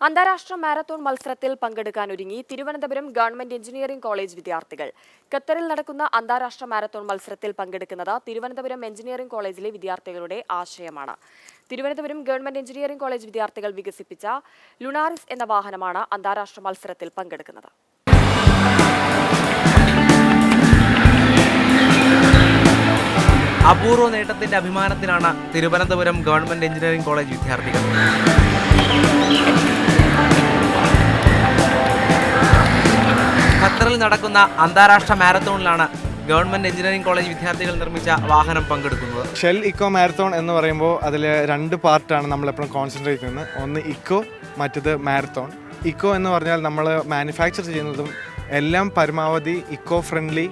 അന്താരാഷ്ട്ര മാരത്തോൺ മത്സരത്തിൽ പങ്കെടുക്കാനൊരുങ്ങി Thiruvananthapuram government engineering college വിദ്യാർത്ഥികൾ. ഖത്തറിൽ നടക്കുന്ന അന്താരാഷ്ട്ര മാരത്തോൺ മത്സരത്തിൽ പങ്കെടുക്കുന്നത് തിരുവനന്തപുരം എഞ്ചിനീയറിംഗ് കോളേജിലെ വിദ്യാർത്ഥികളുടെ ആശയമാണ്. തിരുവനന്തപുരം ഗവൺമെന്റ് എഞ്ചിനീയറിംഗ് കോളേജ് വിദ്യാർത്ഥികൾ വികസിപ്പിച്ച ലുണാറിസ് എന്ന വാഹനമാണ് അന്താരാഷ്ട്ര മത്സരത്തിൽ പങ്കെടുക്കുന്നത്. അപൂർവ നേട്ടത്തിന്റെ അഭിമാനത്തിലാണ് തിരുവനന്തപുരം ഗവൺമെന്റ് എഞ്ചിനീയറിംഗ് കോളേജ് വിദ്യാർത്ഥികൾ. ഖത്തറിൽ നടക്കുന്ന അന്താരാഷ്ട്ര മാരത്തോണിലാണ് ഗവൺമെന്റ് എഞ്ചിനീയറിംഗ് കോളേജ് വിദ്യാർത്ഥികൾ നിർമ്മിച്ച വാഹനം പങ്കെടുക്കുന്നത്. ഷെൽ ഇക്കോ മാരത്തോൺ എന്ന് പറയുമ്പോൾ അതിൽ രണ്ട് പാർട്ടാണ് നമ്മളെപ്പോഴും കോൺസെൻട്രേറ്റ് ചെയ്യുന്നത്. ഒന്ന് ഇക്കോ, മറ്റത് മാരത്തോൺ. ഇക്കോ എന്ന് പറഞ്ഞാൽ നമ്മൾ മാനുഫാക്ചർ ചെയ്യുന്നതും എല്ലാം പരമാവധി ഇക്കോ ഫ്രണ്ട്ലി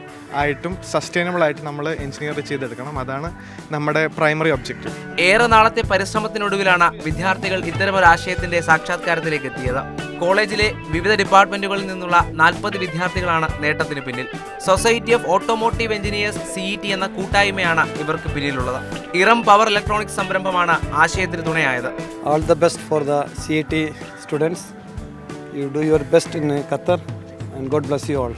ആയിട്ടും സസ്റ്റൈനബിൾ ആയിട്ട് നമ്മൾ എഞ്ചിനീയർ ചെയ്തെടുക്കണം. അതാണ് നമ്മുടെ പ്രൈമറി ഒബ്ജക്റ്റീവ്. ഏറെ നാളത്തെ പരിശ്രമത്തിനൊടുവിലാണ് വിദ്യാർത്ഥികൾ ഇത്തരമൊരാശയത്തിന്റെ സാക്ഷാത്കാരത്തിലേക്ക് എത്തിയത്. കോളേജിലെ വിവിധ ഡിപ്പാർട്ട്മെന്റുകളിൽ നിന്നുള്ള 40 വിദ്യാർത്ഥികളാണ് നേട്ടത്തിന് പിന്നിൽ. Society of automotive engineers CET എന്ന കൂട്ടായ്മയാണ് ഇവർക്ക് പിന്നിലുള്ളത്. ഇറം പവർ ഇലക്ട്രോണിക്സ് സംരംഭമാണ് ആശയത്തിന് തുണയായത്. All the best for the CET students. You do your best in Qatar and God bless you all.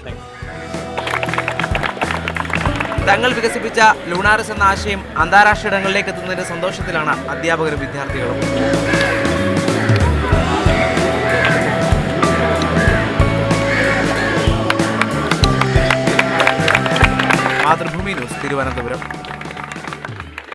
തങ്ങൾ വികസിപ്പിച്ച ലൂണാറിസ് എന്ന ആശയം അന്താരാഷ്ട്ര ഇടങ്ങളിലേക്ക് എത്തുന്നതിന്റെ സന്തോഷത്തിലാണ് അധ്യാപകരും വിദ്യാർത്ഥികളും. മാതൃഭൂമി ന്യൂസ്, തിരുവനന്തപുരം.